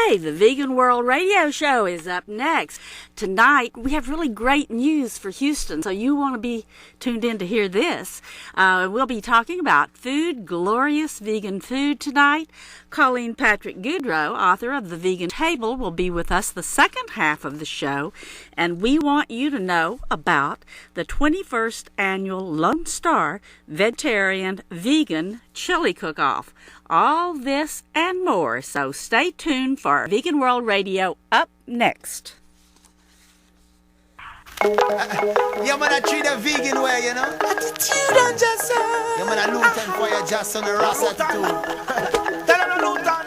Okay, the Vegan World Radio Show is up next. Tonight, we have really great news for Houston, so you want to be tuned in to hear this. We'll be talking about food, glorious vegan food tonight. Colleen Patrick-Goudreau, author of The Vegan Table, will be with us the second half of the show, and we want you to know about the 21st Annual Lone Star Vegetarian Vegan Chili Cook-Off. All this and more, so stay tuned for Vegan World Radio up next. Yeah, man, I treat a vegan way, you know. Attitude and just yeah, man, I Luton for you, just on the Ross attitude. Tell him Luton.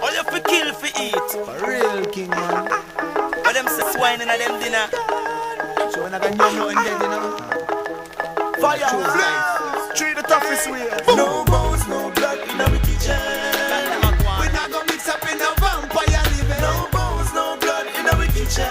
All you for kill for eat. For real, king, man. But them say swine in them dinner. So when I got nothing dead, you know. Fire, flames, treat the toughest way. No bones, no blood in our kitchen. We not gonna mix up in a vampire living. No bones, no blood in our kitchen.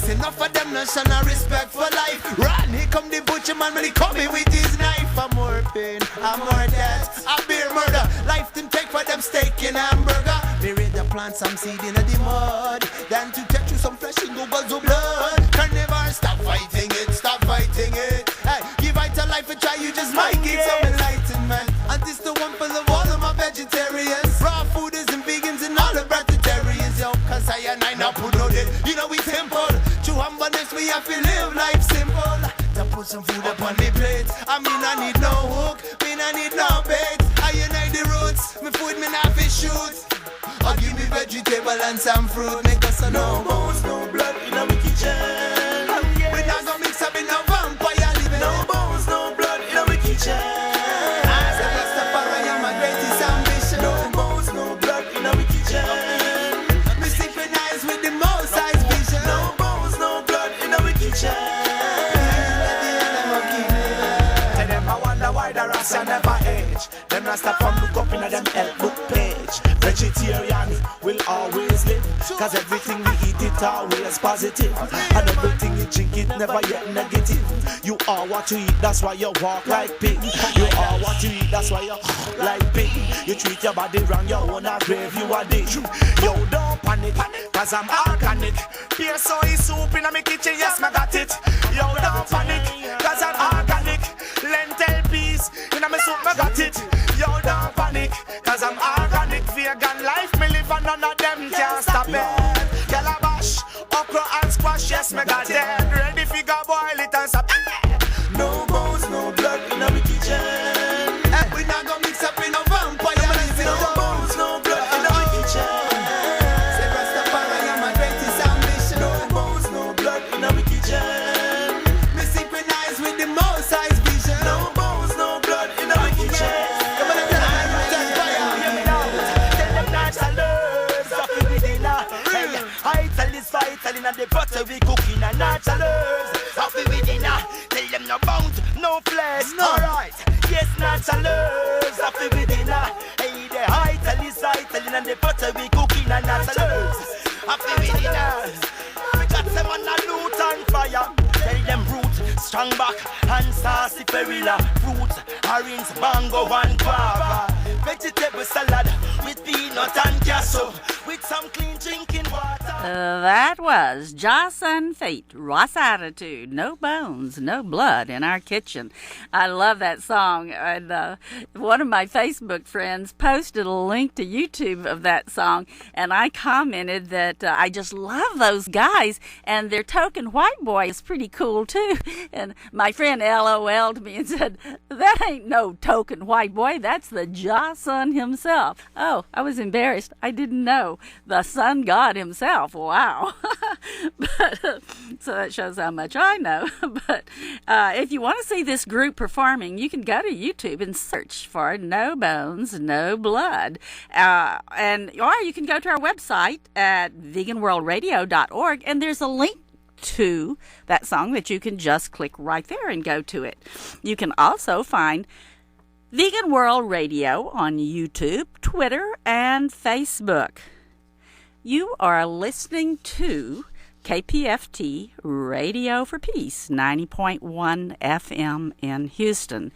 Enough of them not showing no respect for life. Run, here come the butcher man when he coming with his knife. I'm more pain, I'm more death, I bear murder. Life didn't take for them steak and hamburger. Me ready to plant some seed in the mud, than to take you some flesh and goggles of blood. Can never stop fighting it, stop fighting it. Hey, give it a life and try, you just might get some enlightenment. And this the one for the all of my vegetarians, raw fooders and vegans and all the vegetarians. Yo, cause I and I not put no dead, you know we simple. Humbleness, we have to live life simple. To put some food up on me plate. I mean I need no hook, mean I need no bait. I unite the roots, me food me not fish shoot. Or give me vegetable and some fruit. Make us a no bones, no blood in our kitchen. We not gonna mix up in a vampire living. No bones, no blood in our kitchen. As a Rastafari, I'm my greatest ambition. No bones, no blood in our kitchen. Me synchronize with the most high vision. No bones, no blood in our kitchen. Tell them I wonder why the Rasta never age. Them Rasta from look up in a them health book page. Vegetarian will always live, cause everything we eat it always positive. And everything you drink it never yet negative. You are what you eat, that's why you walk like pig. You are what you eat, that's why you like pig. You treat your body wrong, you wanna grave, you a dig. Yo, don't panic, cause I'm organic. Pure soy soup in my kitchen, yes, I got it. Yo, don't panic, cause I'm organic. Lentil peas in my soup, I got it. Yo, don't panic, cause I'm organic. Vegan life, me live and none of them can't stop it. Calabash, okra and squash, yes, me got it. Ready for go boil it and stop. No bones, no blood in our kitchen. We not gonna mix up in a vampire. No bones, no blood in our kitchen. Say Rastafari, I'm my greatest ambition. No bones, no blood in our kitchen. Me synchronize with the most high vision. No bones, no blood in our kitchen. Vital in the butter we cooking and natural herbs. Happy with dinner, tell them no bound, no flesh. No. Alright, yes, natural herbs. Happy with dinner, hey, the vital is vital in the butter we cooking and natural herbs. Happy with dinner, we got them on a loot and fire. Tell them root, strong back and saucy perilla. Fruits, orange, mango and guava. Vegetable salad with peanut and cashew. With some clean drinking water. That was Joss and Fate, Ross Attitude, no bones, no blood in our kitchen. I love that song. And one of my Facebook friends posted a link to YouTube of that song, and I commented that I just love those guys, and their token white boy is pretty cool too. And my friend LOL'd me and said, that ain't no token white boy, that's the Joss son himself. Oh, I was embarrassed. I didn't know. The sun god himself. Wow. But so that shows how much I know. But if you want to see this group performing, you can go to YouTube and search for No Bones, No Blood. Or you can go to our website at veganworldradio.org, and there's a link to that song that you can just click right there and go to it. You can also find Vegan World Radio on YouTube, Twitter, and Facebook. You are listening to KPFT Radio for Peace, 90.1 FM in Houston.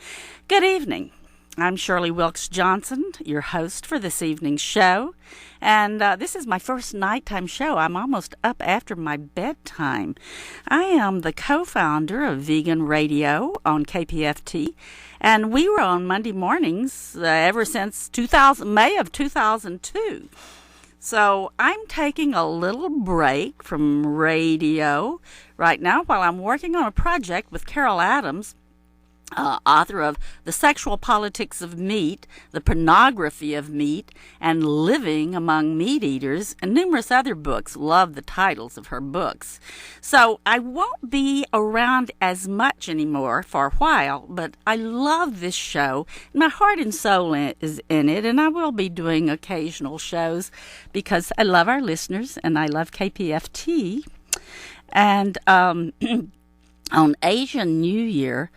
Good evening. I'm Shirley Wilkes Johnson, your host for this evening's show, and this is my first nighttime show. I'm almost up after my bedtime. I am the co-founder of Vegan Radio on KPFT, and we were on Monday mornings ever since May of 2002. So I'm taking a little break from radio right now while I'm working on a project with Carol Adams, author of The Sexual Politics of Meat, The Pornography of Meat, and Living Among Meat Eaters, and numerous other books. Love the titles of her books. So I won't be around as much anymore for a while, but I love this show. My heart and soul is in it, and I will be doing occasional shows because I love our listeners and I love KPFT. And on Asian New Year,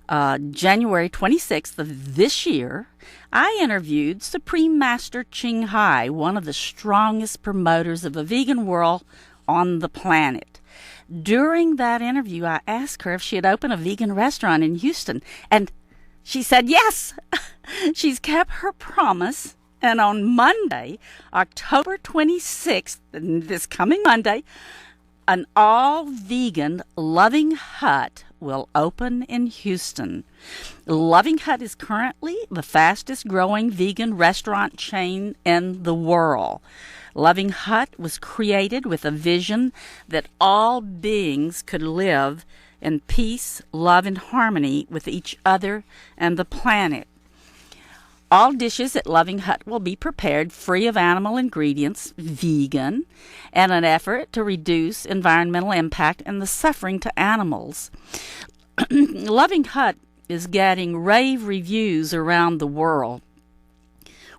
January 26th of this year, I interviewed Supreme Master Ching Hai, one of the strongest promoters of a vegan world on the planet. During that interview, I asked her if she had opened a vegan restaurant in Houston, and she said yes. She's kept her promise, and on Monday, October 26th, this coming Monday, an all-vegan Loving Hut will open in Houston. Loving Hut is currently the fastest-growing vegan restaurant chain in the world. Loving Hut was created with a vision that all beings could live in peace, love, and harmony with each other and the planet. All dishes at Loving Hut will be prepared free of animal ingredients, vegan, and an effort to reduce environmental impact and the suffering to animals. Loving Hut is getting rave reviews around the world.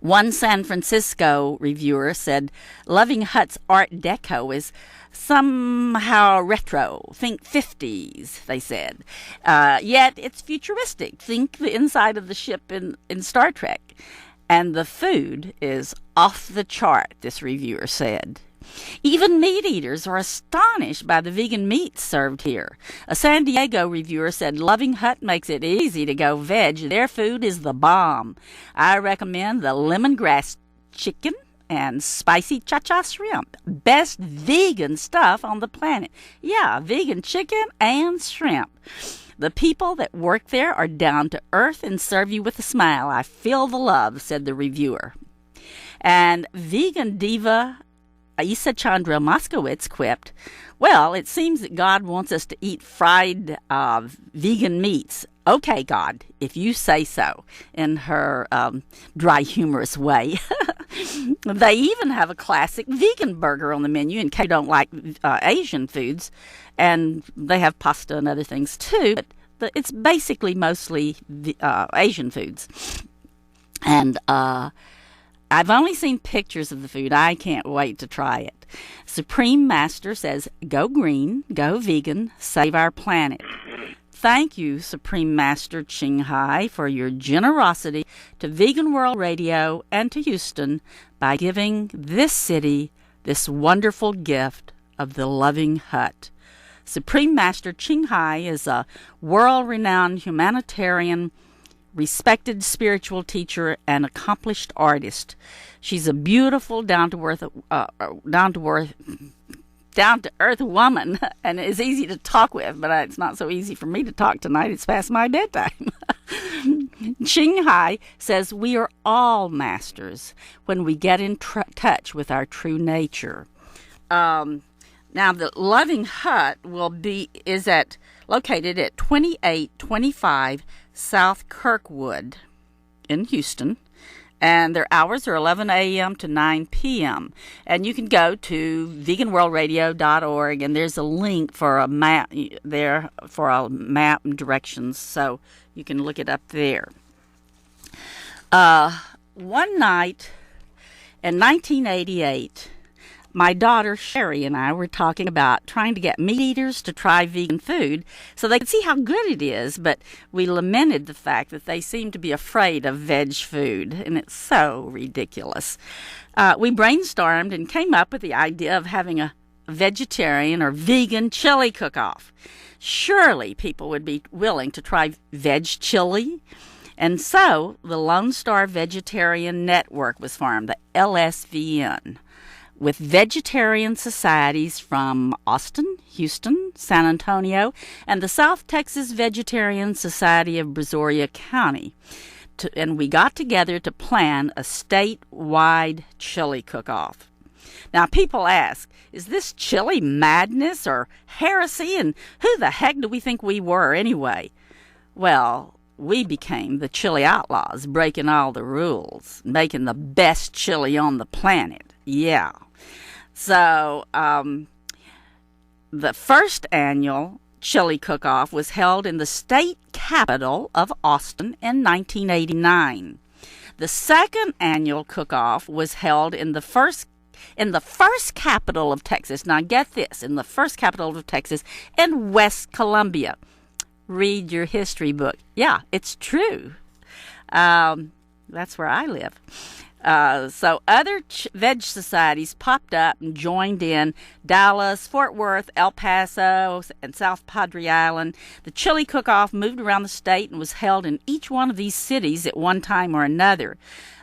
One San Francisco reviewer said Loving Hut's Art Deco is somehow retro. Think 50s, they said. Yet it's futuristic. Think the inside of the ship in Star Trek. And the food is off the chart, this reviewer said. Even meat eaters are astonished by the vegan meat served here. A San Diego reviewer said Loving Hut makes it easy to go veg. Their food is the bomb. I recommend the lemongrass chicken and spicy cha-cha shrimp. Best vegan stuff on the planet. Yeah, vegan chicken and shrimp. The people that work there are down to earth and serve you with a smile. I feel the love, said the reviewer. And vegan diva Isa Chandra Moskowitz quipped, well, it seems that God wants us to eat fried vegan meats. Okay, God, if you say so, in her dry, humorous way. They even have a classic vegan burger on the menu in case you don't like Asian foods. And they have pasta and other things too, but it's basically mostly Asian foods. And I've only seen pictures of the food. I can't wait to try it. Supreme Master says, go green, go vegan, save our planet. Thank you, Supreme Master Ching Hai, for your generosity to Vegan World Radio and to Houston by giving this city this wonderful gift of the Loving Hut. Supreme Master Ching Hai is a world-renowned humanitarian, respected spiritual teacher and accomplished artist. She's a beautiful, down-to-earth woman, and is easy to talk with, but it's not so easy for me to talk tonight. It's past my bedtime. Ching Hai says we are all masters when we get in touch with our true nature. Now, the Loving Hut is located at 2825 South Kirkwood in Houston, and their hours are 11 a.m. to 9 p.m. And you can go to veganworldradio.org, and there's a link for a map there for a map and directions, so you can look it up there. One night in 1988, my daughter Sherry and I were talking about trying to get meat eaters to try vegan food so they could see how good it is, but we lamented the fact that they seem to be afraid of veg food, and it's so ridiculous. We brainstormed and came up with the idea of having a vegetarian or vegan chili cook-off. Surely people would be willing to try veg chili. And so the Lone Star Vegetarian Network was formed, the LSVN, with vegetarian societies from Austin, Houston, San Antonio, and the South Texas Vegetarian Society of Brazoria County. And we got together to plan a statewide chili cook-off. Now, people ask, is this chili madness or heresy, and who the heck do we think we were anyway? Well, we became the chili outlaws, breaking all the rules, making the best chili on the planet. Yeah. So, the first annual chili cook-off was held in the state capital of Austin in 1989. The second annual cook-off was held in the first capital of Texas. Now get this, in the first capital of Texas, in West Columbia. Read your history book. Yeah, it's true. That's where I live. So other veg societies popped up and joined in: Dallas, Fort Worth, El Paso, and South Padre Island. The chili cook-off moved around the state and was held in each one of these cities at one time or another.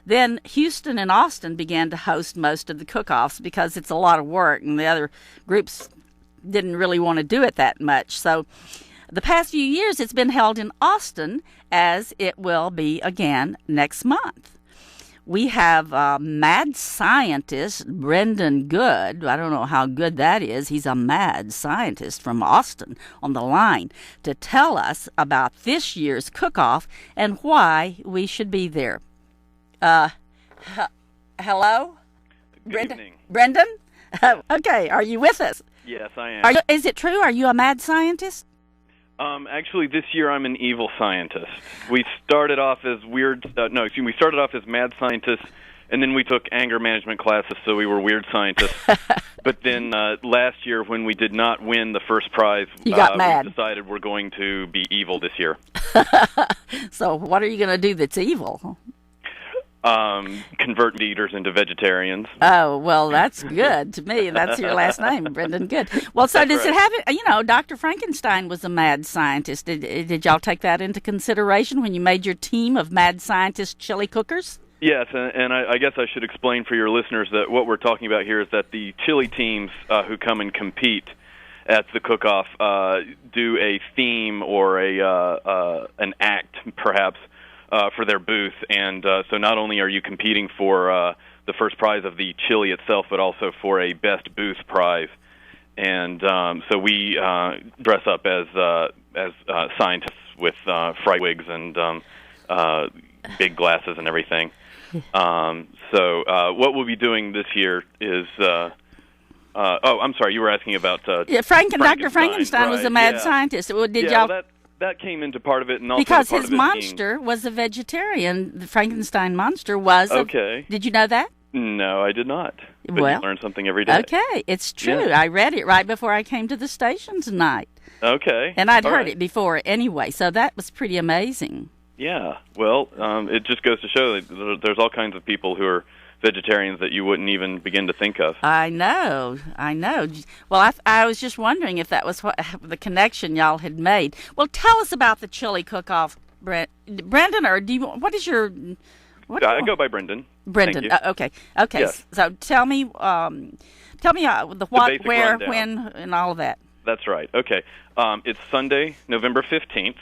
Then Houston and Austin began to host most of the cook-offs because it's a lot of work, and the other groups didn't really want to do it that much. So the past few years it's been held in Austin, as it will be again next month. We have mad scientist Brendan Good. I don't know how good that is. He's a mad scientist from Austin on the line to tell us about this year's cook-off and why we should be there. Hello? Good evening. Brendan? Okay, are you with us? Yes, I am. Is it true? Are you a mad scientist? Actually, this year I'm an evil scientist. We started off as we started off as mad scientists, and then we took anger management classes, so we were weird scientists. But then last year, when we did not win the first prize, you got mad. We decided we're going to be evil this year. So what are you going to do that's evil? Convert eaters into vegetarians. Oh, well, that's good to me. That's your last name, Brendan Good. Well, so does it have it? Dr. Frankenstein was a mad scientist. Did y'all take that into consideration when you made your team of mad scientist chili cookers? Yes, and I guess I should explain for your listeners that what we're talking about here is that the chili teams who come and compete at the cook-off do a theme or an act, perhaps, for their booth, and so not only are you competing for the first prize of the chili itself, but also for a best booth prize. And so we dress up as scientists with fright wigs and big glasses and everything. So what we'll be doing this year is... I'm sorry, you were asking about... Dr. Frankenstein was a mad scientist. Did y'all... Well, that came into part of it, and also because part his of it monster was a vegetarian. The Frankenstein monster was. Okay. Did you know that? No, I did not. But well, you learn something every day. Okay, it's true. Yeah. I read it right before I came to the station tonight. Okay. And I'd heard it before anyway, so that was pretty amazing. Yeah. Well, it just goes to show that there's all kinds of people who are vegetarians that you wouldn't even begin to think of. I know. Well, I was just wondering if that was the connection y'all had made. Well, tell us about the chili cook-off, Brendan, or what is your... I go by Brendan. Brendan, okay. Yes. So tell me the what, where, rundown. When, and all of that. That's right. Okay. It's Sunday, November 15th.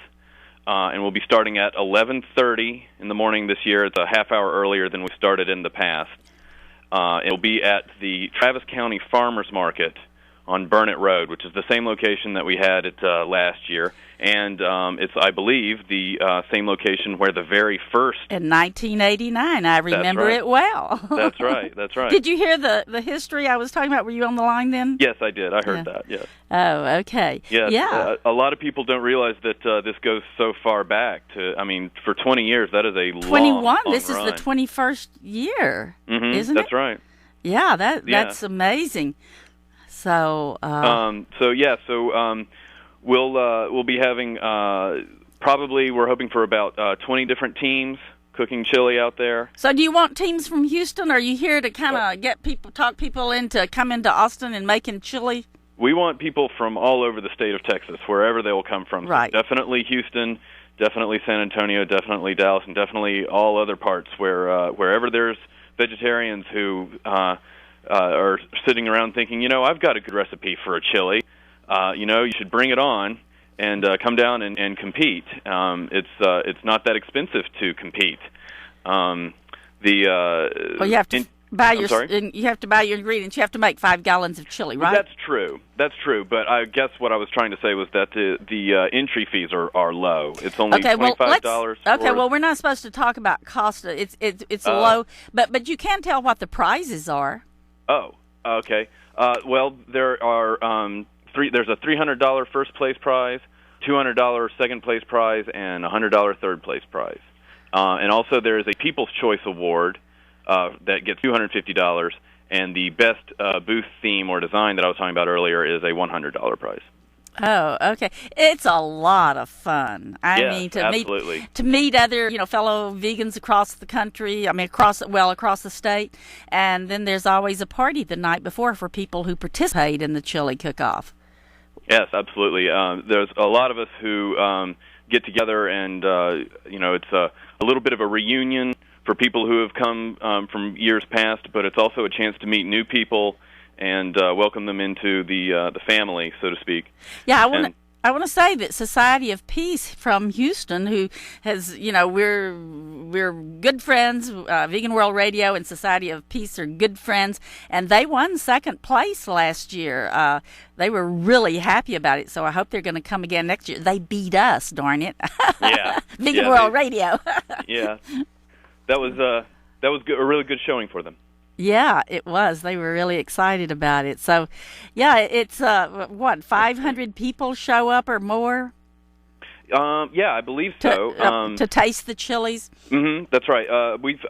And we'll be starting at 11:30 in the morning this year. It's a half hour earlier than we started in the past. It'll be at the Travis County Farmers Market on Burnett Road, which is the same location that we had at last year. And it's, I believe, the same location where the very first... In 1989. I remember it well. That's right. Did you hear the history I was talking about? Were you on the line then? Yes, I did. I heard that, yes. Oh, okay. Yes, yeah. A lot of people don't realize that this goes so far back to, for 20 years, that is a 21. long This run. is the 21st year, isn't it? That's right. Yeah, that's amazing. So, we'll be having probably, we're hoping for about 20 different teams cooking chili out there. So do you want teams from Houston, or are you here to kind of talk people into coming to Austin and making chili? We want people from all over the state of Texas, wherever they will come from. Right. So definitely Houston, definitely San Antonio, definitely Dallas, and definitely all other parts wherever there's vegetarians who are sitting around thinking, I've got a good recipe for a chili. You should bring it on and come down and compete. It's not that expensive to compete. Well, you have to you have to buy your ingredients. You have to make 5 gallons of chili, right? That's true. But I guess what I was trying to say was that the entry fees are low. It's only $25. Well, we're not supposed to talk about cost. It's low, but you can tell what the prizes are. Oh, okay. Well, there are there's a $300 first place prize, $200 second place prize, and $100 third place prize. And also there is a People's Choice Award that gets $250, and the best booth theme or design that I was talking about earlier is a $100 prize. Oh, okay. It's a lot of fun. I mean, to meet other, fellow vegans across the country. I mean, across the state. And then there's always a party the night before for people who participate in the chili cook-off. Yes, absolutely. There's a lot of us who get together, and it's a little bit of a reunion for people who have come from years past, but it's also a chance to meet new people and welcome them into the family, so to speak. Yeah, I want to say that Society of Peace from Houston, who has, we're good friends. Vegan World Radio and Society of Peace are good friends, and they won second place last year. They were really happy about it, so I hope they're going to come again next year. They beat us, darn it. Yeah, Vegan World Radio. Yeah, that was a really good showing for them. Yeah, it was. They were really excited about it. So, yeah, it's 500 people show up or more? Yeah, I believe so. To taste the chilies? Mm-hmm, that's right.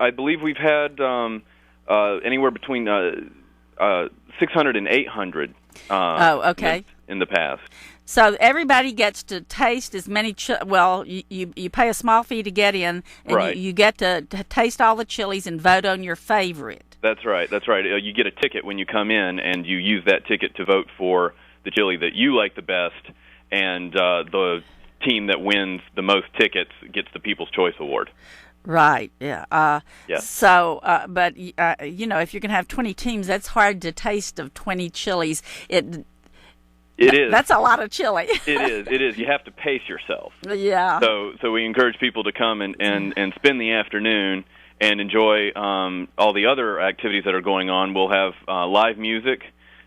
I believe we've had anywhere between 600 and 800 okay. in the past. So everybody gets to taste as many you pay a small fee to get in, and right. you get to taste all the chilies and vote on your favorite. That's right. You get a ticket when you come in, and you use that ticket to vote for the chili that you like the best, and the team that wins the most tickets gets the People's Choice Award. Right, yeah. Yeah. So, but, if you're going to have 20 teams, that's hard to taste of 20 chilies. It is. That's a lot of chili. It is. You have to pace yourself. Yeah. So we encourage people to come and spend the afternoon and enjoy all the other activities that are going on. We'll have live music,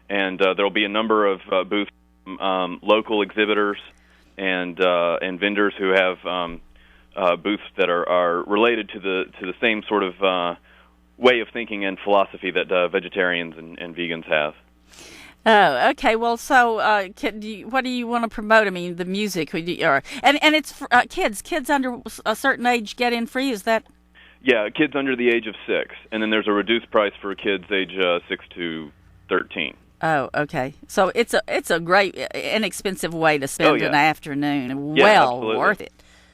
and there'll be a number of booths, local exhibitors, and vendors who have booths that are related to the same sort of way of thinking and philosophy that vegetarians and vegans have. Oh, okay. Well, so what do you want to promote? I mean, the music, and it's for, kids. Kids under a certain age get in free. Is that? Yeah, kids under the age of 6, and then there's a reduced price for kids age 6 to 13. Oh, okay. So it's a great, inexpensive way to spend an afternoon. Yeah, well absolutely. Worth it.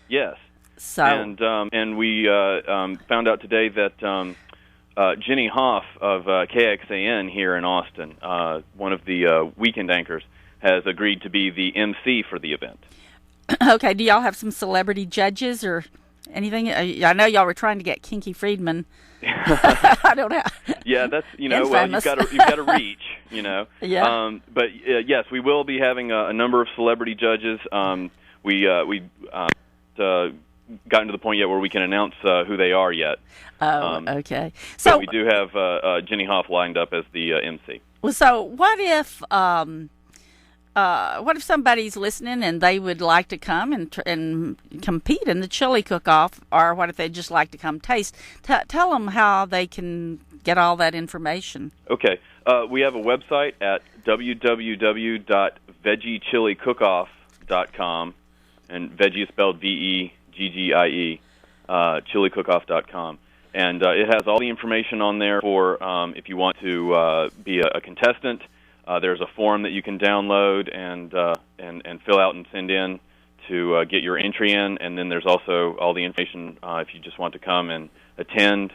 Yes. So and we found out today that Jenny Hoff of KXAN here in Austin, one of the weekend anchors, has agreed to be the MC for the event. Okay. Do y'all have some celebrity judges or anything? I know y'all were trying to get Kinky Friedman. I don't know. Yeah, that's well, you've got to reach, Yeah. But yes, we will be having a number of celebrity judges. We gotten to the point yet where we can announce who they are yet. Oh, okay. So we do have Jenny Hoff lined up as the MC. Well, so what if somebody's listening and they would like to come and compete in the chili cook-off, or what if they'd just like to come taste? Tell them how they can get all that information. Okay. We have a website at www.veggiechiliCookoff.com, and veggie is spelled VEGGIE, chiliCookoff.com. And it has all the information on there for if you want to be a contestant. There's a form that you can download and fill out and send in to get your entry in. And then there's also all the information if you just want to come and attend.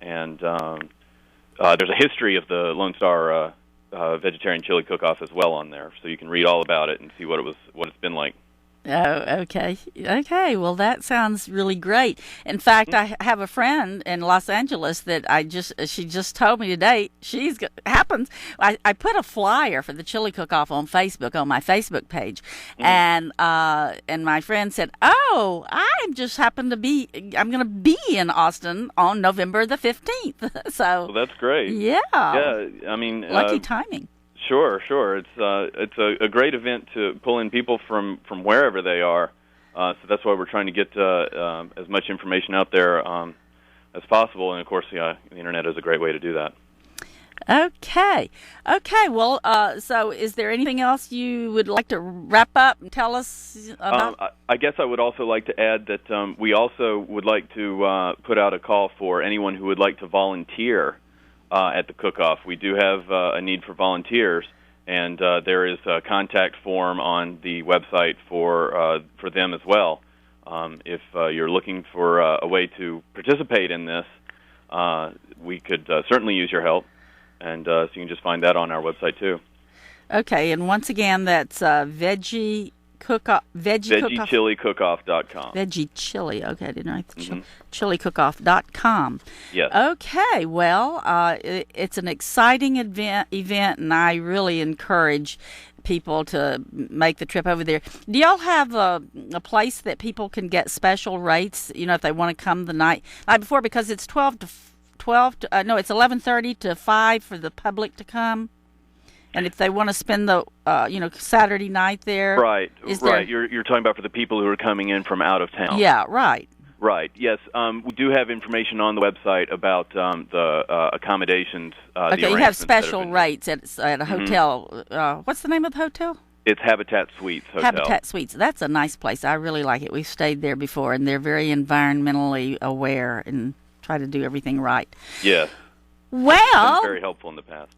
And there's a history of the Lone Star vegetarian chili cook-off as well on there, so you can read all about it and see what it's been like. Oh, okay. Okay. Well, that sounds really great. In fact, I have a friend in Los Angeles that she just told me today, I put a flyer for the chili cook-off on Facebook, on my Facebook page. And my friend said, "Oh, I'm going to be in Austin on November the 15th." So, well, that's great. Yeah. Yeah. I mean, lucky timing. Sure. It's a great event to pull in people from wherever they are. So that's why we're trying to get as much information out there as possible. And of course, the internet is a great way to do that. Okay. Well, so is there anything else you would like to wrap up and tell us about? I guess I would also like to add that we also would like to put out a call for anyone who would like to volunteer at the cook-off. We do have a need for volunteers, and there is a contact form on the website for them as well. If you're looking for a way to participate in this, we could certainly use your help, and so you can just find that on our website too. Okay, and once again, that's VeggieChiliCookoff.com. Veggie Chili. Okay, I didn't write the ChiliCookoff.com. Yes. Okay, well, it's an exciting event, and I really encourage people to make the trip over there. Do y'all have a place that people can get special rates, if they want to come the night before, because it's 11:30 to 5 for the public to come? And if they want to spend the Saturday night there, right. You're talking about for the people who are coming in from out of town. Yeah, right. Right. Yes, we do have information on the website about the accommodations. Okay, you have special rates at a hotel. What's the name of the hotel? It's Habitat Suites Hotel. Habitat Suites. That's a nice place. I really like it. We've stayed there before, and they're very environmentally aware and try to do everything right. Yes. Well, it's been very helpful in the past.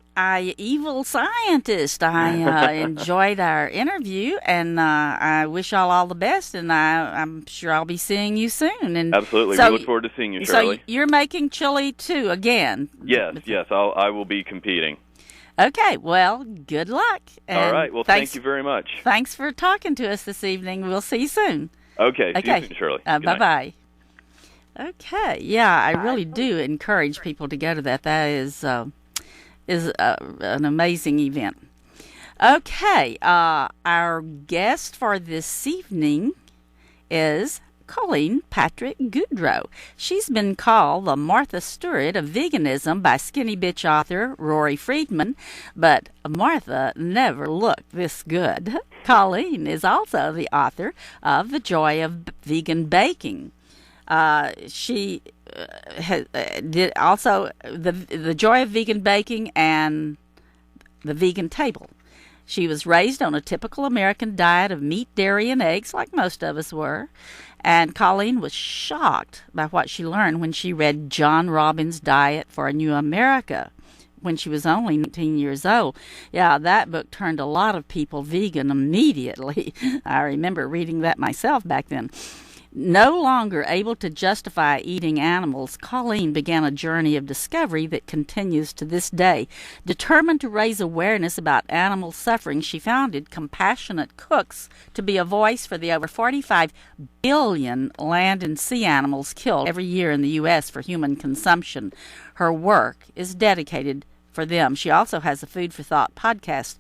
Evil scientist. I enjoyed our interview, and I wish y'all all the best, and I'm sure I'll be seeing you soon. And absolutely, so, we look forward to seeing you, Shirley. So you're making chili too again? Yes, I will be competing. Okay, well, good luck. And all right, well, thank you very much. Thanks for talking to us this evening. We'll see you soon. Okay, see you soon, Shirley. Bye-bye. Okay, yeah, I really do encourage people to go to that. That is an amazing event. Okay, our guest for this evening is Colleen Patrick-Goudreau. She's been called the Martha Stewart of veganism by skinny bitch author Rory Freedman, but Martha never looked this good. Colleen is also the author of The Joy of Vegan Baking. She did also the Joy of Vegan Baking and The Vegan Table. She was raised on a typical American diet of meat, dairy, and eggs, like most of us were. And Colleen was shocked by what she learned when she read John Robbins' Diet for a New America when she was only 19 years old. Yeah, that book turned a lot of people vegan immediately. I remember reading that myself back then. No longer able to justify eating animals, Colleen began a journey of discovery that continues to this day. Determined to raise awareness about animal suffering, she founded Compassionate Cooks to be a voice for the over 45 billion land and sea animals killed every year in the U.S. for human consumption. Her work is dedicated for them. She also has a Food for Thought podcast.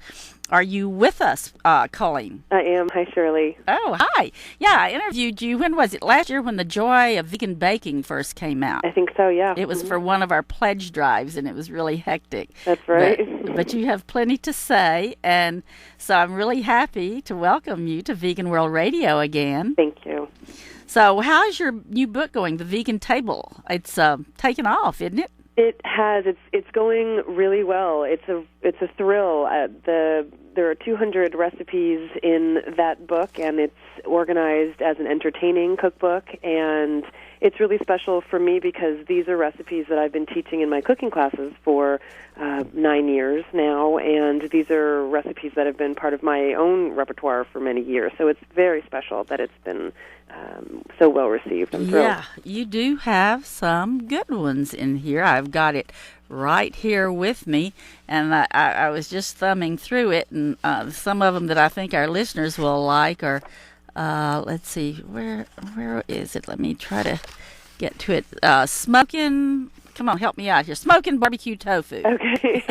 Are you with us, Colleen? I am. Hi, Shirley. Oh, hi. Yeah, I interviewed you. When was it? Last year when The Joy of Vegan Baking first came out. I think so, yeah. It was for one of our pledge drives, and it was really hectic. That's right. But you have plenty to say, and so I'm really happy to welcome you to Vegan World Radio again. Thank you. So how's your new book going, The Vegan Table? It's taken off, isn't it? It has. It's going really well. It's a thrill. There are 200 recipes in that book, and it's organized as an entertaining cookbook. And it's really special for me because these are recipes that I've been teaching in my cooking classes for 9 years now, and these are recipes that have been part of my own repertoire for many years. So it's very special that it's been so well received. I'm thrilled. Yeah, you do have some good ones in here. I've got it right here with me, and I was just thumbing through it, and some of them that I think our listeners will like are let's see, where is it? Let me try to get to it. Smoking, come on, help me out here. Smoking barbecue tofu. Okay.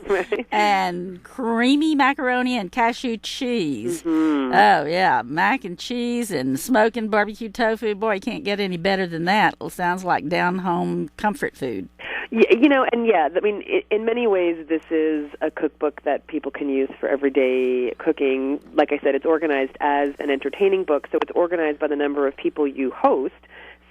Right. And creamy macaroni and cashew cheese. Mm-hmm. Oh, yeah, mac and cheese and smoking barbecue tofu. Boy, you can't get any better than that. It sounds like down-home comfort food. Yeah, I mean, in many ways, this is a cookbook that people can use for everyday cooking. Like I said, it's organized as an entertaining book, so it's organized by the number of people you host.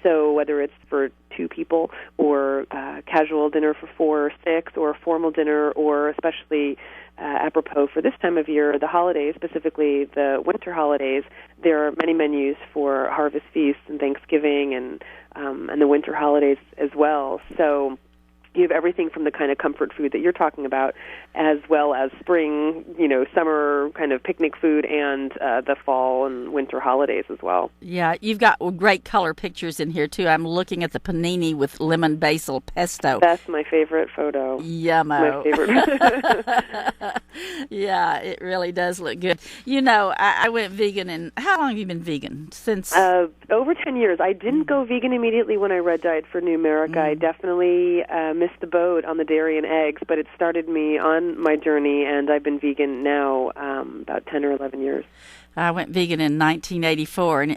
So whether it's for 2 people or casual dinner for 4 or 6 or a formal dinner, or especially apropos for this time of year, the holidays, specifically the winter holidays, there are many menus for harvest feasts and Thanksgiving and the winter holidays as well. So you have everything from the kind of comfort food that you're talking about, as well as spring, summer kind of picnic food, and the fall and winter holidays as well. Yeah, you've got great color pictures in here, too. I'm looking at the panini with lemon basil pesto. That's my favorite photo. Yummo. My favorite. Yeah, it really does look good. I went vegan, and how long have you been vegan? Since over 10 years. I didn't go vegan immediately when I read Diet for New America. I definitely missed the boat on the dairy and eggs, but it started me on my journey, and I've been vegan now about 10 or 11 years. I went vegan in 1984,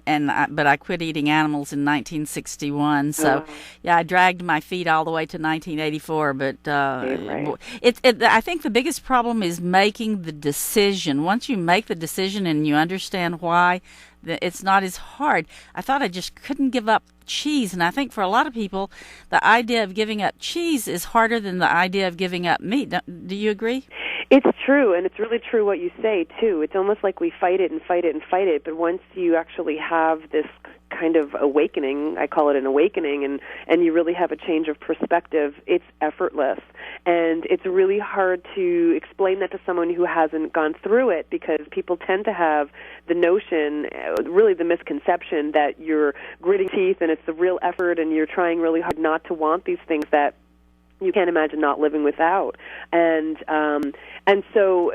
but I quit eating animals in 1961. So, yeah, I dragged my feet all the way to 1984. But right. I think the biggest problem is making the decision. Once you make the decision and you understand why, it's not as hard. I thought I just couldn't give up cheese, and I think for a lot of people, the idea of giving up cheese is harder than the idea of giving up meat. Do you agree? It's true, and it's really true what you say, too. It's almost like we fight it and fight it and fight it, but once you actually have this kind of awakening, I call it an awakening, and you really have a change of perspective, it's effortless. And it's really hard to explain that to someone who hasn't gone through it, because people tend to have the notion, really the misconception, that you're gritting teeth and it's the real effort and you're trying really hard not to want these things that you can't imagine not living without. And so,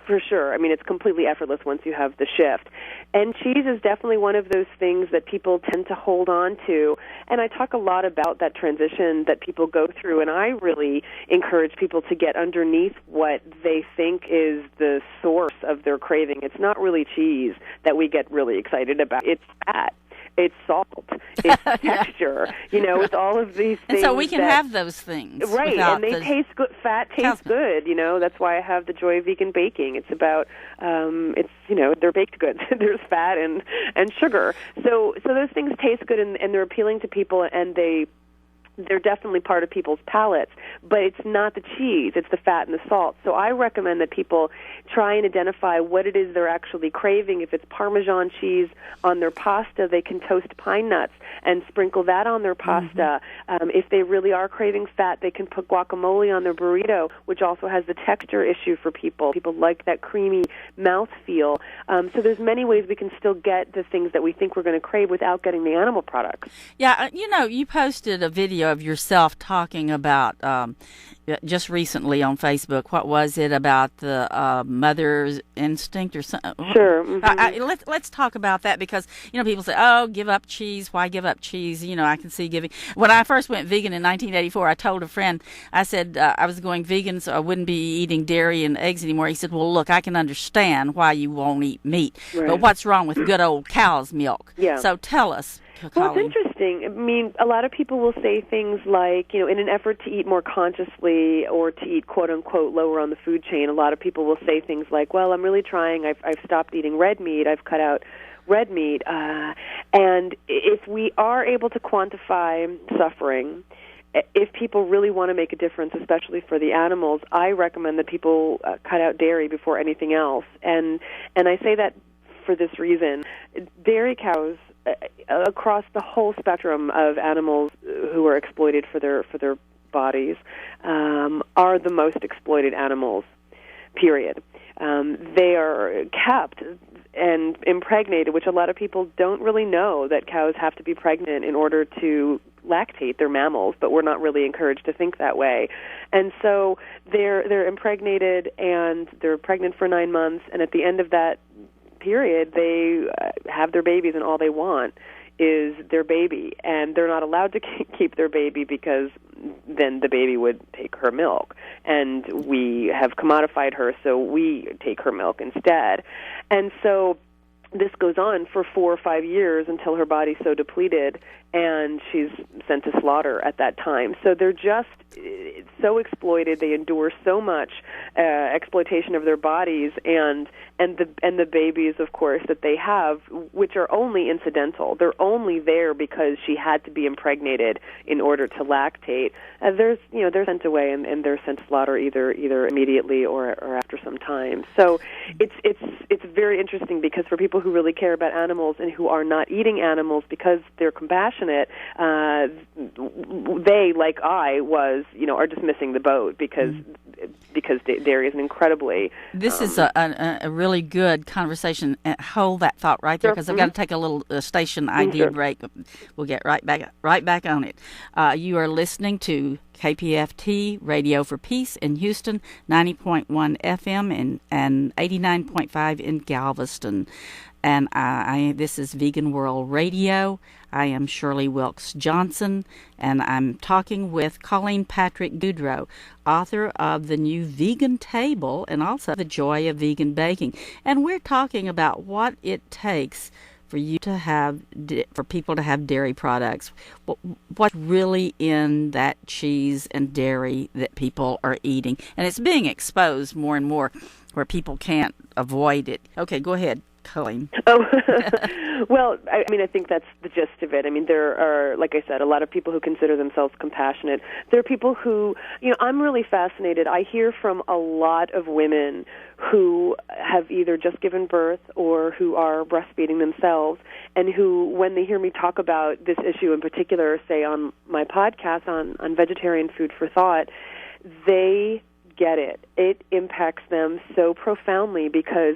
for sure, I mean, it's completely effortless once you have the shift. And cheese is definitely one of those things that people tend to hold on to. And I talk a lot about that transition that people go through, and I really encourage people to get underneath what they think is the source of their craving. It's not really cheese that we get really excited about. It's fat. It's salt. It's texture. It's all of these things. And so we can have those things. Right, and they taste good. Fat tastes good. That's why I have the Joy of Vegan Baking. It's about, they're baked goods. There's fat and sugar. So those things taste good, and they're appealing to people, and they're definitely part of people's palates, but it's not the cheese, it's the fat and the salt. So I recommend that people try and identify what it is they're actually craving. If it's Parmesan cheese on their pasta, they can toast pine nuts and sprinkle that on their pasta. Mm-hmm. If they really are craving fat, they can put guacamole on their burrito, which also has the texture issue for people. People like that creamy mouthfeel. So there's many ways we can still get the things that we think we're going to crave without getting the animal products. Yeah, you posted a video of yourself talking about just recently on Facebook. What was it about the mother's instinct or something? Sure. Mm-hmm. Let's talk about that, because people say, "Oh, give up cheese. Why give up cheese?" I can see giving. When I first went vegan in 1984, I told a friend, I said I was going vegan, so I wouldn't be eating dairy and eggs anymore. He said, "Well, look, I can understand why you won't eat meat, right. But what's wrong with good old cow's milk?" Yeah. So tell us. Well, it's interesting. I mean, a lot of people will say things like, in an effort to eat more consciously or to eat, quote-unquote, lower on the food chain, a lot of people will say things like, well, I'm really trying. I've stopped eating red meat. I've cut out red meat. And if we are able to quantify suffering, if people really want to make a difference, especially for the animals, I recommend that people cut out dairy before anything else. And I say that for this reason. Dairy cows, across the whole spectrum of animals who are exploited for their bodies, are the most exploited animals, period. They are kept and impregnated, which a lot of people don't really know, that cows have to be pregnant in order to lactate. They're mammals, but we're not really encouraged to think that way. And so they're impregnated, and they're pregnant for 9 months, and at the end of that period, they have their babies, and all they want is their baby, and they're not allowed to keep their baby because then the baby would take her milk, and we have commodified her, so we take her milk instead. And so this goes on for 4 or 5 years until her body's so depleted and she's sent to slaughter at that time. So they're just so exploited. They endure so much exploitation of their bodies and the babies, of course, that they have, which are only incidental. They're only there because she had to be impregnated in order to lactate. They're sent away and they're sent to slaughter either immediately or after some time. So it's very interesting because for people who really care about animals and who are not eating animals because they're compassionate, they, like I was, are just missing the boat because dairy is an incredibly... This is a really good conversation. Hold that thought right there, because I've got to take a little station ID break. We'll get right back on it. You are listening to KPFT Radio for Peace in Houston, 90.1 FM and 89.5 in Galveston. And this is Vegan World Radio. I am Shirley Wilkes Johnson, and I'm talking with Colleen Patrick-Goudreau, author of the new Vegan Table and also The Joy of Vegan Baking. And we're talking about what it takes for people to have dairy products. What's really in that cheese and dairy that people are eating, and it's being exposed more and more, where people can't avoid it. Okay, go ahead, Colleen. Oh, well, I think that's the gist of it. There are, like I said, a lot of people who consider themselves compassionate. There are people who, I'm really fascinated. I hear from a lot of women who have either just given birth or who are breastfeeding themselves, and who, when they hear me talk about this issue in particular, say on my podcast on vegetarian food for thought, they get it. It impacts them so profoundly because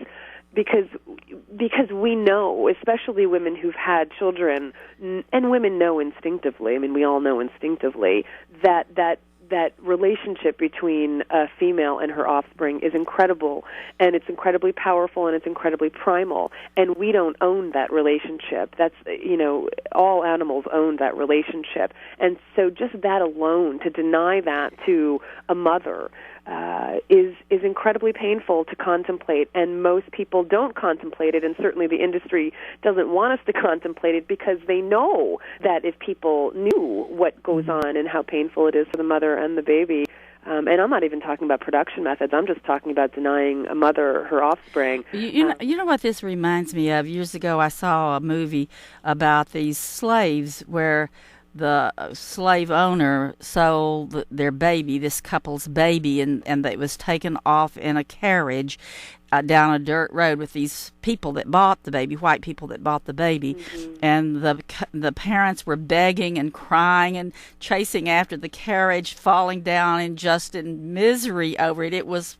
we know, especially women who've had children, and women know instinctively, we all know instinctively, that relationship between a female and her offspring is incredible, and it's incredibly powerful, and it's incredibly primal, and we don't own that relationship. That's, all animals own that relationship. And so just that alone, to deny that to a mother, is incredibly painful to contemplate, and most people don't contemplate it, and certainly the industry doesn't want us to contemplate it because they know that if people knew what goes on and how painful it is for the mother and the baby, and I'm not even talking about production methods, I'm just talking about denying a mother her offspring. You know what this reminds me of? Years ago I saw a movie about these slaves where the slave owner sold their baby, this couple's baby, and it was taken off in a carriage down a dirt road with these people that bought the baby, white people that bought the baby, and the parents were begging and crying and chasing after the carriage, falling down and just in misery over it. It was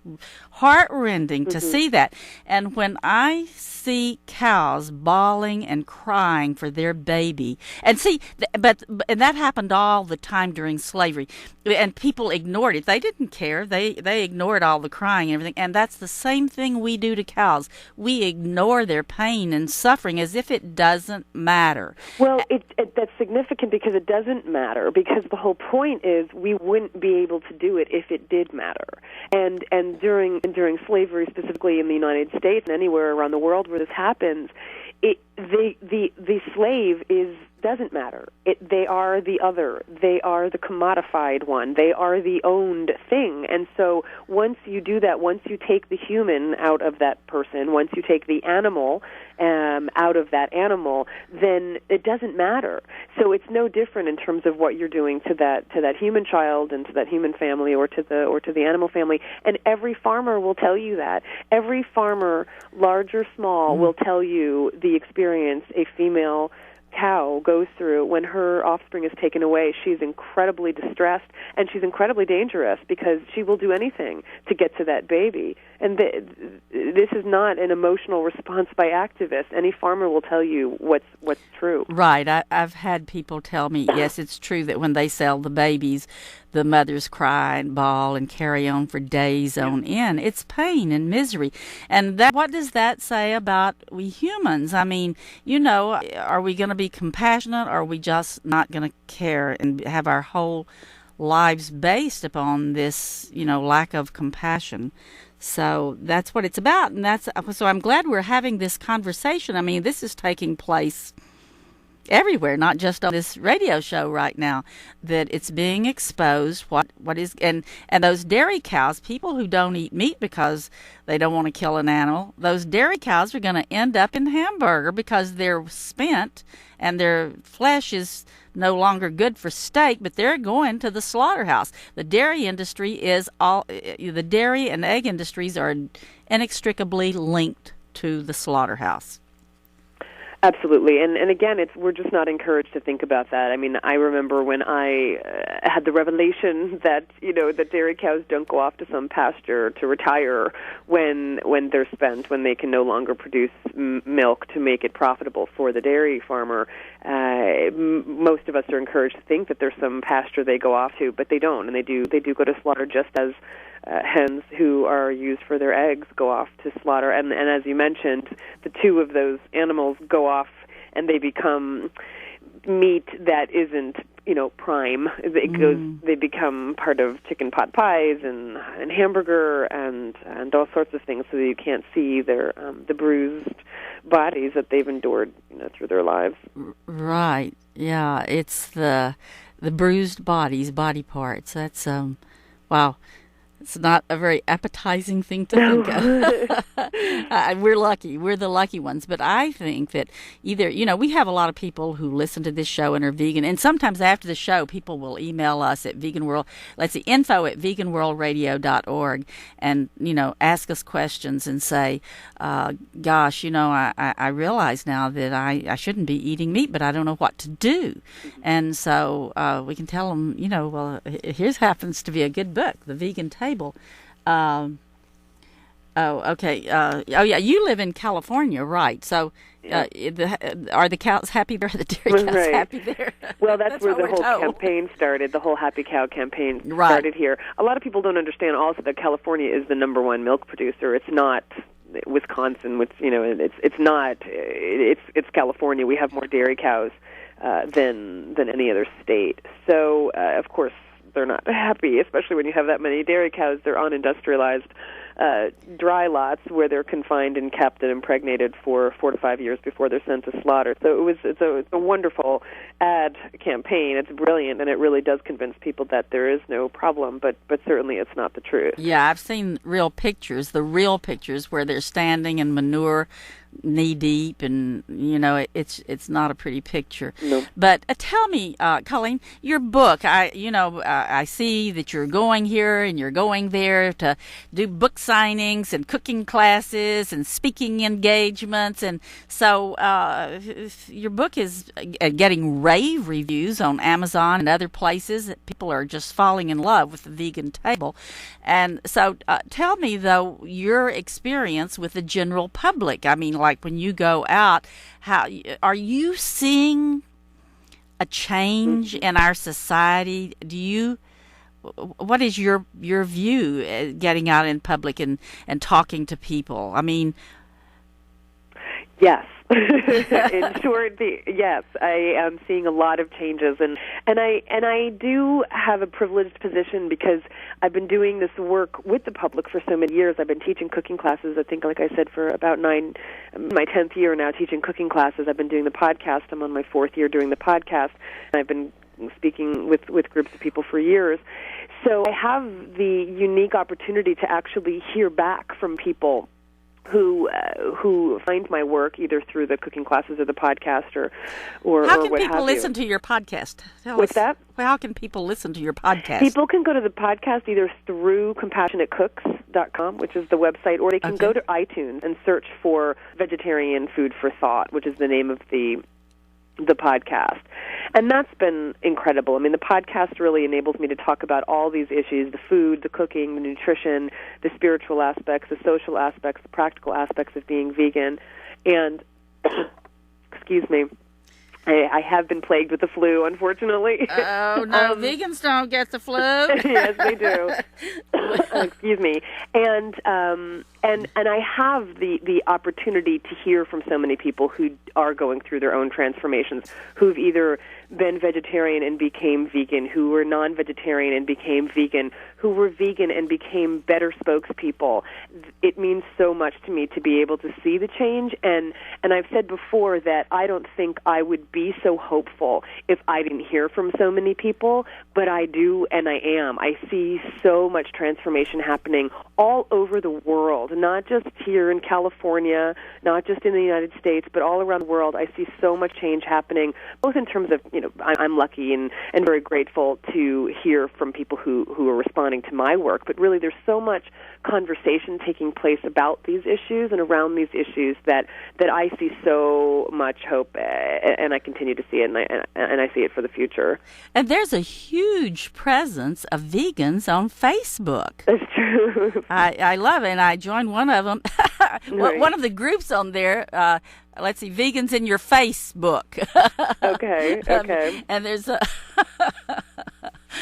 heartrending to see that. And when I see cows bawling and crying for their baby, and that happened all the time during slavery, and people ignored it. They didn't care. They ignored all the crying and everything. And that's the same thing we do to cows. We ignore their pain and suffering as if it doesn't matter. Well, that's significant because it doesn't matter, because the whole point is we wouldn't be able to do it if it did matter. And during slavery, specifically in the United States and anywhere around the world where this happens, the slave doesn't matter. They are the other. They are the commodified one. They are the owned thing. And so once you do that, once you take the human out of that person, once you take the animal out of that animal, then it doesn't matter. So it's no different in terms of what you're doing to that human child and to that human family or to the animal family. And every farmer will tell you that. Every farmer, large or small, will tell you the experience a female cow goes through when her offspring is taken away. She's incredibly distressed, and she's incredibly dangerous because she will do anything to get to that baby. And this is not an emotional response by activists. Any farmer will tell you what's true. Right. I've had people tell me, yes, it's true that when they sell the babies, the mothers cry and bawl and carry on for days on end. It's pain and misery. And what does that say about we humans? I mean, are we going to be compassionate, or are we just not going to care and have our whole lives based upon this, lack of compassion? So that's what it's about. And so I'm glad we're having this conversation. I mean, this is taking place everywhere, not just on this radio show right now, that it's being exposed what is, and those dairy cows, people who don't eat meat because they don't want to kill an animal, those dairy cows are going to end up in hamburger because they're spent and their flesh is no longer good for steak, but they're going to the slaughterhouse. The dairy industry the dairy and egg industries are inextricably linked to the slaughterhouse. Absolutely, and again, we're just not encouraged to think about that. I mean, I remember when I had the revelation that that dairy cows don't go off to some pasture to retire when they're spent, when they can no longer produce milk to make it profitable for the dairy farmer. Most of us are encouraged to think that there's some pasture they go off to, but they don't, and they do go to slaughter just as hens who are used for their eggs go off to slaughter. And as you mentioned, the two of those animals go off and they become meat that isn't, prime. They become part of chicken pot pies and hamburger and all sorts of things, so that you can't see their the bruised bodies that they've endured, through their lives. Right. Yeah, it's the bruised body parts. That's wow. It's not a very appetizing thing to think of. We're lucky. We're the lucky ones. But I think that either, we have a lot of people who listen to this show and are vegan. And sometimes after the show, people will email us at info@veganworldradio.org and, ask us questions and say, gosh, I realize now that I shouldn't be eating meat, but I don't know what to do. And so we can tell them, well, here's happens to be a good book, The Vegan Table. Okay. You live in California, right? So are the cows happy there? Are the dairy cows happy there? Well, that's where the whole campaign started. The whole Happy Cow campaign started here. A lot of people don't understand also that California is the number one milk producer. It's not Wisconsin, which, it's not. It's California. We have more dairy cows than any other state. So, of course, they're not happy, especially when you have that many dairy cows. They're on industrialized dry lots where they're confined and kept and impregnated for 4 to 5 years before they're sent to slaughter. So it's a wonderful ad campaign. It's brilliant, and it really does convince people that there is no problem, but certainly it's not the truth. Yeah, I've seen the real pictures where they're standing in manure knee deep, and it's not a pretty picture. No. But tell me, Colleen, your book. I see that you're going here and you're going there to do book signings and cooking classes and speaking engagements, and so your book is getting rave reviews on Amazon and other places. People are just falling in love with the Vegan Table. And so tell me, though, your experience with the general public. I mean, like when you go out, how are you seeing a change in our society? What is your view getting out in public and talking to people? I mean, yes. In short, yes, I am seeing a lot of changes, and I do have a privileged position because I've been doing this work with the public for so many years. I've been teaching cooking classes, I think, like I said, for about my 10th year now teaching cooking classes. I've been doing the podcast. I'm on my 4th year doing the podcast, and I've been speaking with groups of people for years. So I have the unique opportunity to actually hear back from people who find my work either through the cooking classes or the podcast or how can what people have listen you. to your podcast? What's that? How can people listen to your podcast? People can go to the podcast either through CompassionateCooks.com, which is the website, or they can go to iTunes and search for Vegetarian Food for Thought, which is the name of the podcast. And that's been incredible. I mean, the podcast really enables me to talk about all these issues, the food, the cooking, the nutrition, the spiritual aspects, the social aspects, the practical aspects of being vegan. And, excuse me, I have been plagued with the flu, unfortunately. Oh, no, vegans don't get the flu. Yes, they do. Excuse me. And I have the opportunity to hear from so many people who are going through their own transformations, who've either been vegetarian and became vegan, who were non-vegetarian and became vegan, who were vegan and became better spokespeople. It means so much to me to be able to see the change, and I've said before that I don't think I would be so hopeful if I didn't hear from so many people, but I do, and I am. I see so much transformation happening all over the world, not just here in California, not just in the United States, but all around the world. I see so much change happening, both in terms of, I'm lucky and very grateful to hear from people who are responding to my work, but really there's so much conversation taking place about these issues and around these issues that I see so much hope, and I continue to see it, and I see it for the future. And there's a huge presence of vegans on Facebook. That's true. I love it, and I joined one of them. Right. One of the groups on there, let's see, Vegans in Your Facebook. Okay. And there's a...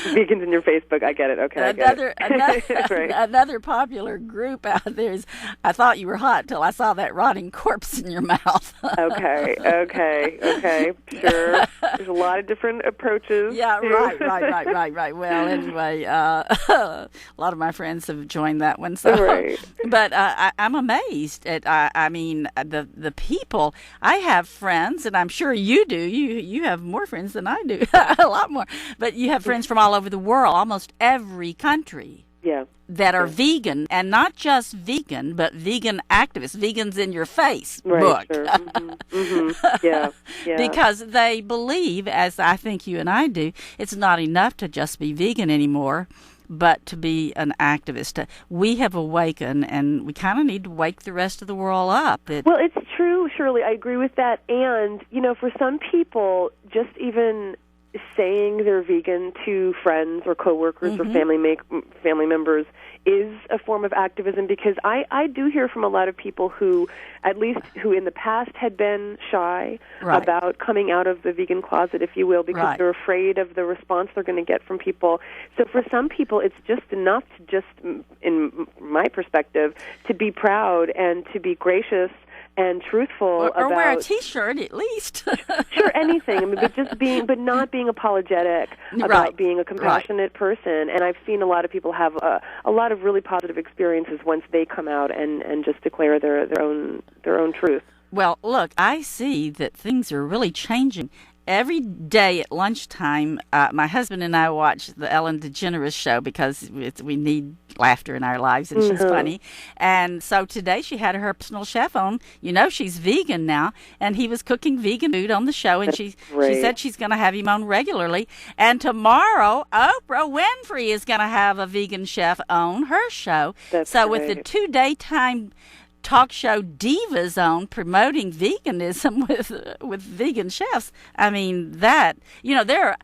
Vegans in Your Facebook, I get it. Okay, I get it. Right. Another popular group out there is, I thought you were hot till I saw that rotting corpse in your mouth. Okay, sure. There's a lot of different approaches. Yeah, right. Well, anyway, a lot of my friends have joined that one. So. Right. But I'm amazed at, the people. I have friends, and I'm sure you do. You have more friends than I do, a lot more. But you have friends from all over the world, almost every country. Yeah. That are vegan, and not just vegan, but vegan activists, Vegans in Your Facebook. Right, sure. Mm-hmm. Yeah. Because they believe, as I think you and I do, it's not enough to just be vegan anymore, but to be an activist. We have awakened, and we kind of need to wake the rest of the world up. Well, it's true, Shirley. I agree with that. And, for some people, just even saying they're vegan to friends or coworkers or family members is a form of activism, because I do hear from a lot of people who in the past had been shy about coming out of the vegan closet, if you will, because they're afraid of the response they're going to get from people. So for some people, it's just enough to just, in my perspective, to be proud and to be gracious and truthful or wear a T-shirt at least. Sure, anything. But not being apologetic about being a compassionate person. And I've seen a lot of people have a lot of really positive experiences once they come out and just declare their own truth. Well, look, I see that things are really changing. Every day at lunchtime, my husband and I watch the Ellen DeGeneres show because we need laughter in our lives, and she's funny. And so today she had her personal chef on. She's vegan now, and he was cooking vegan food on the show, and she said she's going to have him on regularly. And tomorrow, Oprah Winfrey is going to have a vegan chef on her show. With the 2 daytime talk show divas on promoting veganism with vegan chefs. I mean, that, Rachel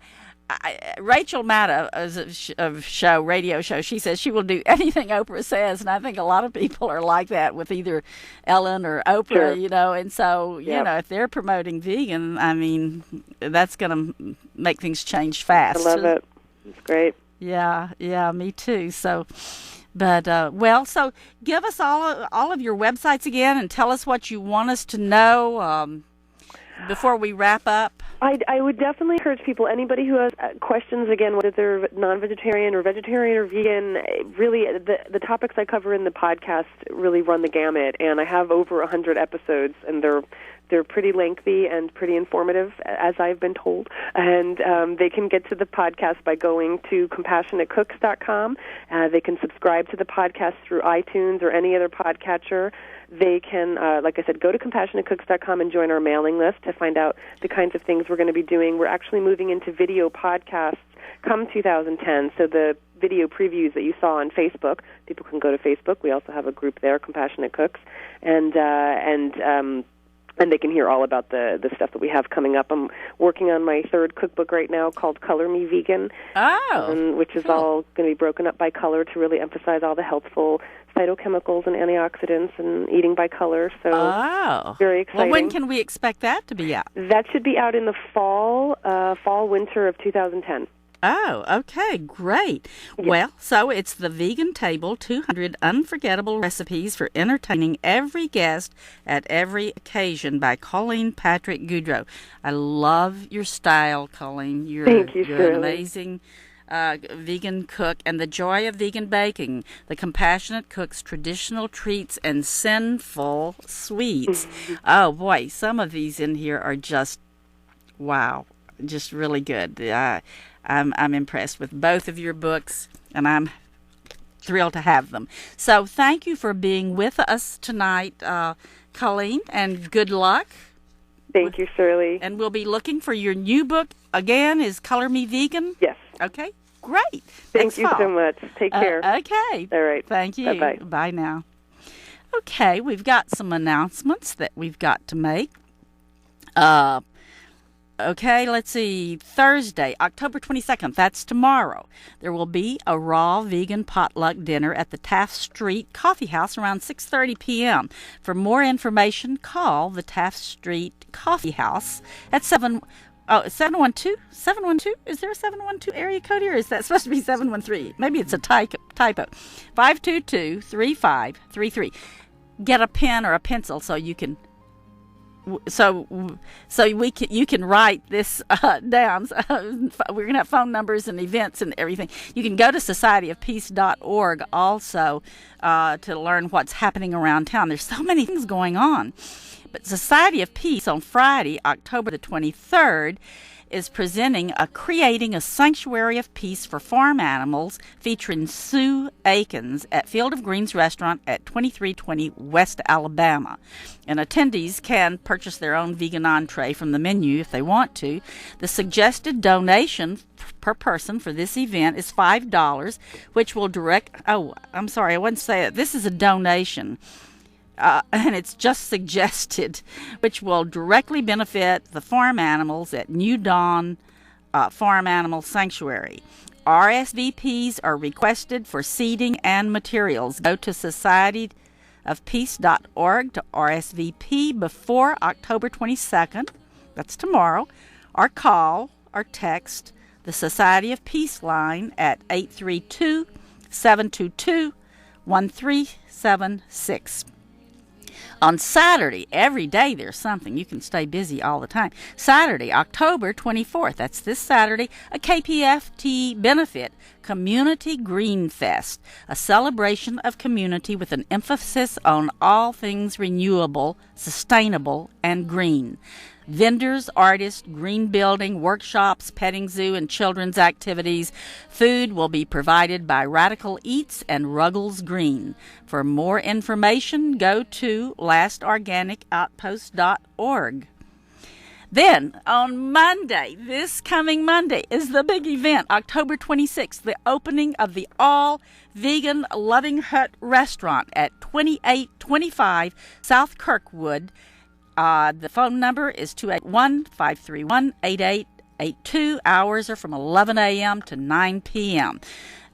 Maddow of radio show, she says she will do anything Oprah says, and I think a lot of people are like that with either Ellen or Oprah, and so, if they're promoting vegan, I mean, that's going to make things change fast. I love it. It's great. Yeah, me too. So... But, so give us all of your websites again and tell us what you want us to know before we wrap up. I would definitely encourage people, anybody who has questions, again, whether they're non-vegetarian or vegetarian or vegan, really the topics I cover in the podcast really run the gamut, and I have over 100 episodes, and they're pretty lengthy and pretty informative, as I've been told. And they can get to the podcast by going to CompassionateCooks.com. They can subscribe to the podcast through iTunes or any other podcatcher. They can, like I said, go to CompassionateCooks.com and join our mailing list to find out the kinds of things we're going to be doing. We're actually moving into video podcasts come 2010, so the video previews that you saw on Facebook, people can go to Facebook. We also have a group there, Compassionate Cooks, and And they can hear all about the stuff that we have coming up. I'm working on my third cookbook right now called Color Me Vegan, which is all going to be broken up by color to really emphasize all the healthful phytochemicals and antioxidants and eating by color. So very exciting. Well, when can we expect that to be out? That should be out in the winter of 2010. Oh, okay, great. Yes. Well, so it's The Vegan Table, 200 Unforgettable Recipes for Entertaining Every Guest at Every Occasion by Colleen Patrick-Goudreau. I love your style, Colleen. Thank you, you're an amazing vegan cook, and the joy of vegan baking, the compassionate cook's traditional treats and sinful sweets. Oh, boy, some of these in here are just, wow, just really good. I'm impressed with both of your books, and I'm thrilled to have them. So thank you for being with us tonight, Colleen, and good luck. Thank you, Shirley. And we'll be looking for your new book again, is Color Me Vegan? Yes. Okay, great. Thank you so much. Take care. Okay. All right. Thank you. Bye-bye. Bye now. Okay, we've got some announcements that we've got to make. Okay, let's see. Thursday, October 22nd, that's tomorrow. There will be a raw vegan potluck dinner at the Taft Street Coffee House around 6:30 p.m. For more information, call the Taft Street Coffee House at 712? 712? Is there a 712 area code here? Or is that supposed to be 713? Maybe it's a typo. 522-3533. Get a pen or a pencil so you can you can write this down. We're going to have phone numbers and events and everything. You can go to societyofpeace.org also to learn what's happening around town. There's so many things going on. But Society of Peace on Friday, October the 23rd, is presenting Creating a Sanctuary of Peace for Farm Animals featuring Sue Akins at Field of Greens Restaurant at 2320 West Alabama. And attendees can purchase their own vegan entree from the menu if they want to. The suggested donation per person for this event is $5, which will this is a donation. And it's just suggested, which will directly benefit the farm animals at New Dawn Farm Animal Sanctuary. RSVPs are requested for seeding and materials. Go to societyofpeace.org to RSVP before October 22nd, that's tomorrow, or call or text the Society of Peace line at 832-722-1376. On Saturday, every day there's something. You can stay busy all the time. Saturday, October 24th, that's this Saturday, a KPFT benefit, Community Green Fest, a celebration of community with an emphasis on all things renewable, sustainable, and green. Vendors, artists, green building, workshops, petting zoo, and children's activities. Food will be provided by Radical Eats and Ruggles Green. For more information, go to lastorganicoutpost.org. Then, on Monday, this coming Monday, is the big event, October 26th, the opening of the all-vegan Loving Hut restaurant at 2825 South Kirkwood. The phone number is 281-531-8882. Hours are from 11 a.m. to 9 p.m.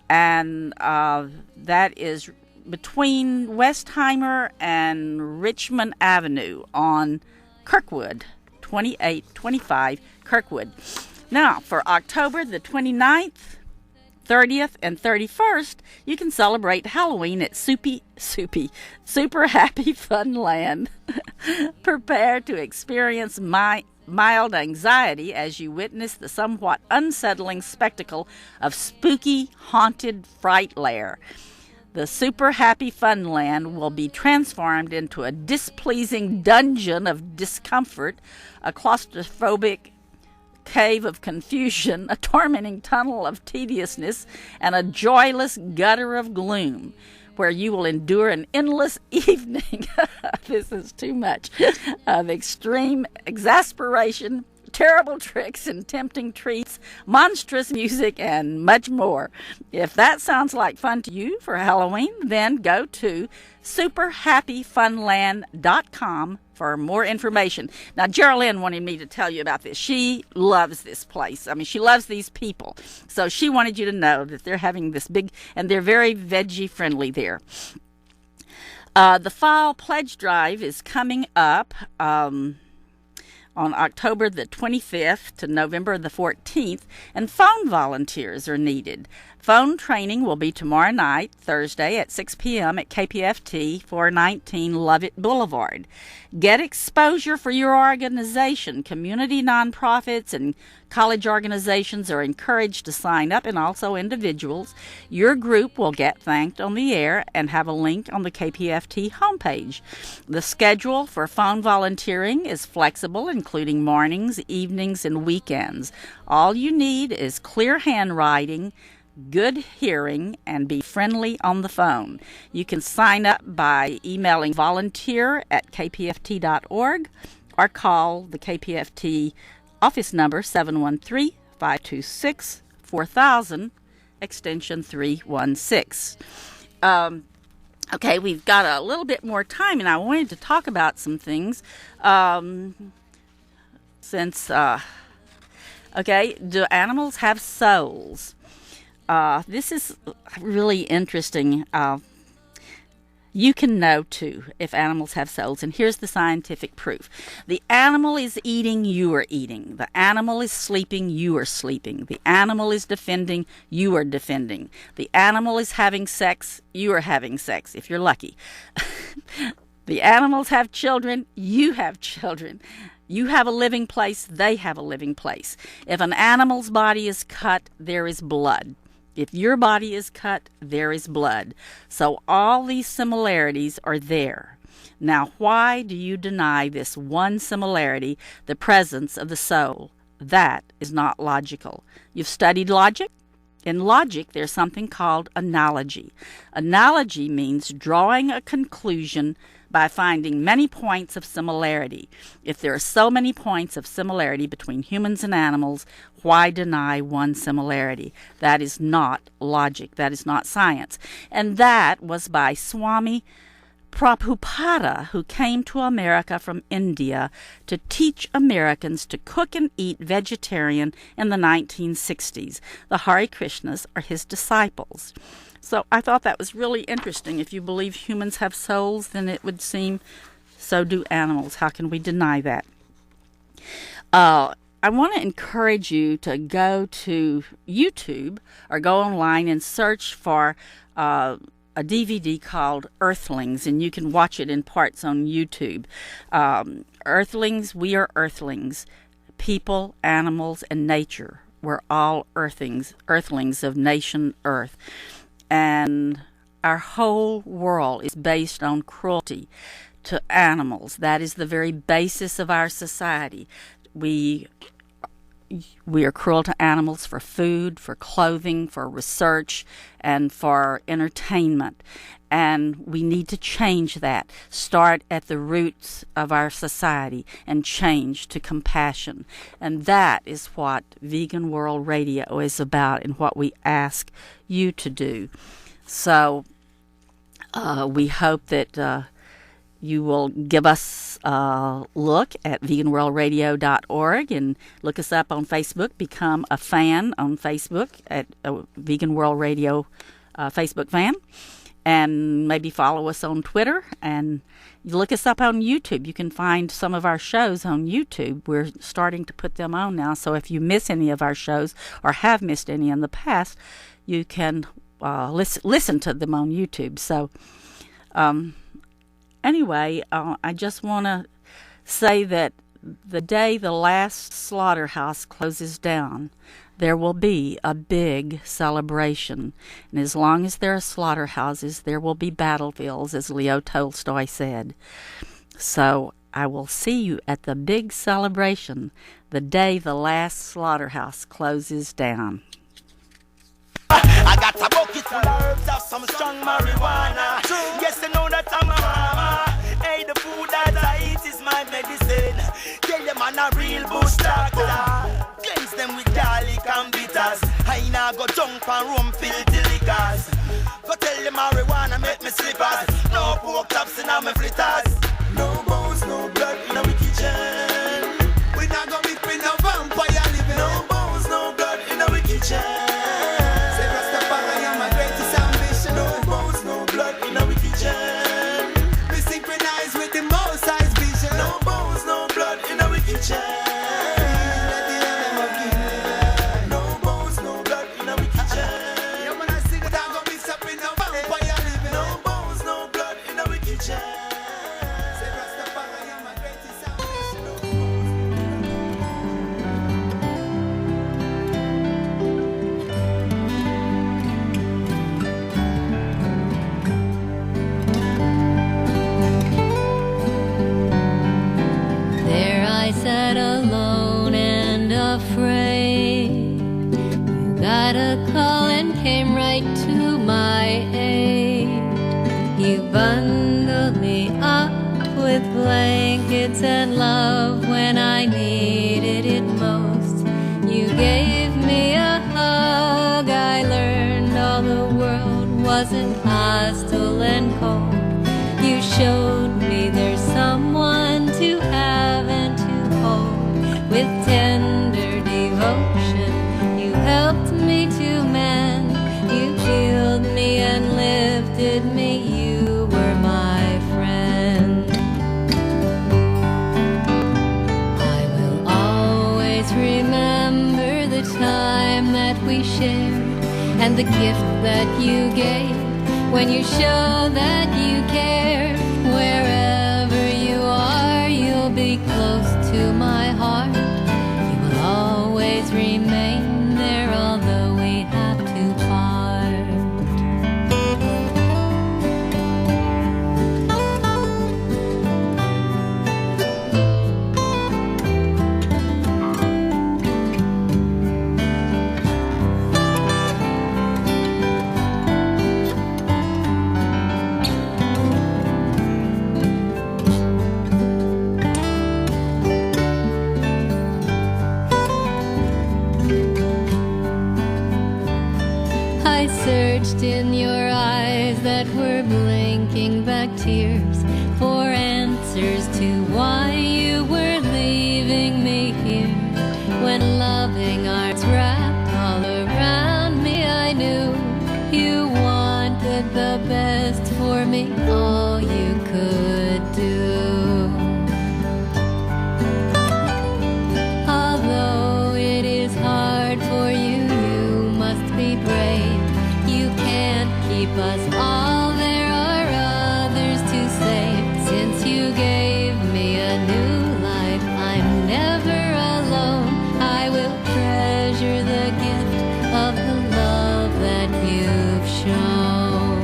And that is between Westheimer and Richmond Avenue on Kirkwood, 2825 Kirkwood. Now, for October the 29th, 30th, and 31st, you can celebrate Halloween at Super Happy Fun Land. Prepare to experience mild anxiety as you witness the somewhat unsettling spectacle of spooky, haunted Fright Lair. The Super Happy Fun Land will be transformed into a displeasing dungeon of discomfort, a claustrophobic cave of confusion, a tormenting tunnel of tediousness, and a joyless gutter of gloom, where you will endure an endless evening, this is too much, of extreme exasperation, terrible tricks and tempting treats, monstrous music, and much more. If that sounds like fun to you for Halloween, then go to superhappyfunland.com for more information. Now, Geraldine wanted me to tell you about this. She loves this place. I mean, she loves these people. So she wanted you to know that they're having this big, and they're very veggie friendly there. The fall pledge drive is coming up on October the 25th to November the 14th, and phone volunteers are needed. Phone training will be tomorrow night, Thursday, at 6 p.m. at KPFT 419 Lovett Boulevard. Get exposure for your organization. Community nonprofits and college organizations are encouraged to sign up, and also individuals. Your group will get thanked on the air and have a link on the KPFT homepage. The schedule for phone volunteering is flexible, including mornings, evenings, and weekends. All you need is clear handwriting, good hearing, and be friendly on the phone. You can sign up by emailing volunteer@kpft.org or call the KPFT office number 713-526-4000, extension 316. Okay, we've got a little bit more time, and I wanted to talk about some things. Do animals have souls? This is really interesting. You can know, too, if animals have souls. And here's the scientific proof. The animal is eating, you are eating. The animal is sleeping, you are sleeping. The animal is defending, you are defending. The animal is having sex, you are having sex, if you're lucky. The animals have children, you have children. You have a living place, they have a living place. If an animal's body is cut, there is blood. If your body is cut, there is blood. So all these similarities are there. Now, why do you deny this one similarity, the presence of the soul? That is not logical. You've studied logic? In logic, there's something called analogy. Analogy means drawing a conclusion by finding many points of similarity. If there are so many points of similarity between humans and animals, why deny one similarity? That is not logic. That is not science. And that was by Swami Prabhupada, who came to America from India to teach Americans to cook and eat vegetarian in the 1960s. The Hare Krishnas are his disciples. So I thought that was really interesting. If you believe humans have souls, then it would seem so do animals. How can we deny that? I want to encourage you to go to YouTube or go online and search for a DVD called Earthlings, and you can watch it in parts on YouTube. Earthlings, we are Earthlings. People, animals, and nature. We're all Earthlings of nation Earth. And our whole world is based on cruelty to animals. That is the very basis of our society. We are cruel to animals for food, for clothing, for research, and for entertainment. And we need to change that. Start at the roots of our society and change to compassion. And that is what Vegan World Radio is about and what we ask you to do. So we hope that you will give us a look at veganworldradio.org and look us up on Facebook. Become a fan on Facebook at Vegan World Radio Facebook fan. And maybe follow us on Twitter, and you look us up on YouTube. You can find some of our shows on YouTube. We're starting to put them on now, so if you miss any of our shows or have missed any in the past, you can listen to them on YouTube. So anyway, I just want to say that the day the last slaughterhouse closes down, there will be a big celebration. And as long as there are slaughterhouses, there will be battlefields, as Leo Tolstoy said. So I will see you at the big celebration the day the last slaughterhouse closes down. I got a bucket full of herbs of some strong marijuana. Yes, you know that I'm a mama. Hey, the food that I eat is my medicine. Tell them I'm a real bush doctor. Cleanse them with garlic and bitters. I now go jump and rum filthy liquors. Go tell them marijuana make me slippers. No pork chops in my fritters. No bones, no blood. came right to my aid. You bundled me up with blankets and love when I needed it most. You gave me a hug. I learned all the world wasn't hostile and cold. You showed me there's someone to have and to hold. With tender devotion, you helped me to mend. You healed me and lifted me. You were my friend. I will always remember the time that we shared and the gift that you gave when you showed that you cared. Wherever you are, you'll be close to my heart. You will always remain there, although we have to part. I searched in your eyes that were blinking back tears for answers to why you were leaving me here. When loving arms wrapped all around me, I knew you wanted the best for me, all you could do. Although it is hard for you, you must be brave. You can't keep us all, there are others to save. Since you gave me a new life, I'm never alone. I will treasure the gift of the love that you've shown.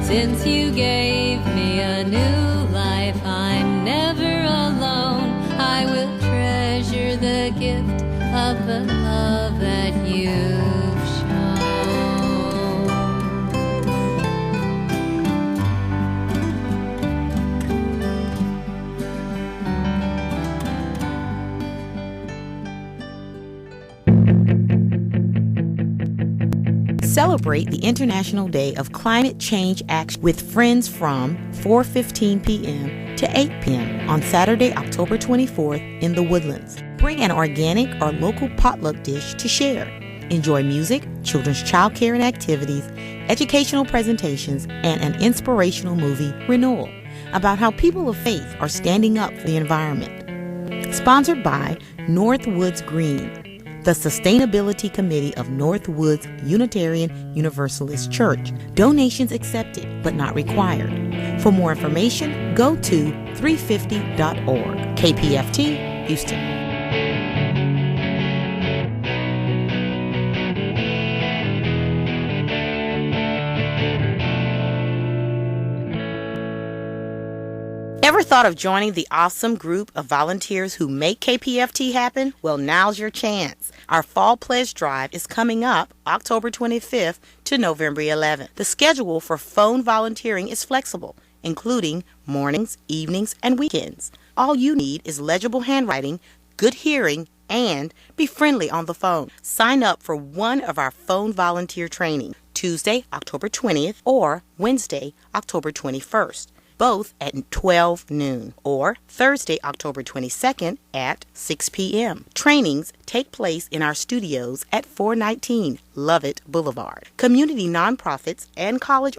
Since you gave me a new life, I'm never alone. I will treasure the gift of the love that you've shown. Celebrate the International Day of Climate Change Action with friends from 4:15 p.m. to 8 p.m. on Saturday, October 24th in the Woodlands. Bring an organic or local potluck dish to share. Enjoy music, children's childcare and activities, educational presentations, and an inspirational movie, Renewal, about how people of faith are standing up for the environment. Sponsored by Northwoods Green, the Sustainability Committee of Northwoods Unitarian Universalist Church. Donations accepted, but not required. For more information, go to 350.org. KPFT, Houston. Ever thought of joining the awesome group of volunteers who make KPFT happen? Well, now's your chance. Our Fall Pledge Drive is coming up October 25th to November 11th. The schedule for phone volunteering is flexible, including mornings, evenings, and weekends. All you need is legible handwriting, good hearing, and be friendly on the phone. Sign up for one of our phone volunteer trainings, Tuesday, October 20th, or Wednesday, October 21st. Both at 12 noon, or Thursday, October 22nd at 6 p.m. Trainings take place in our studios at 419 Lovett Boulevard. Community nonprofits and college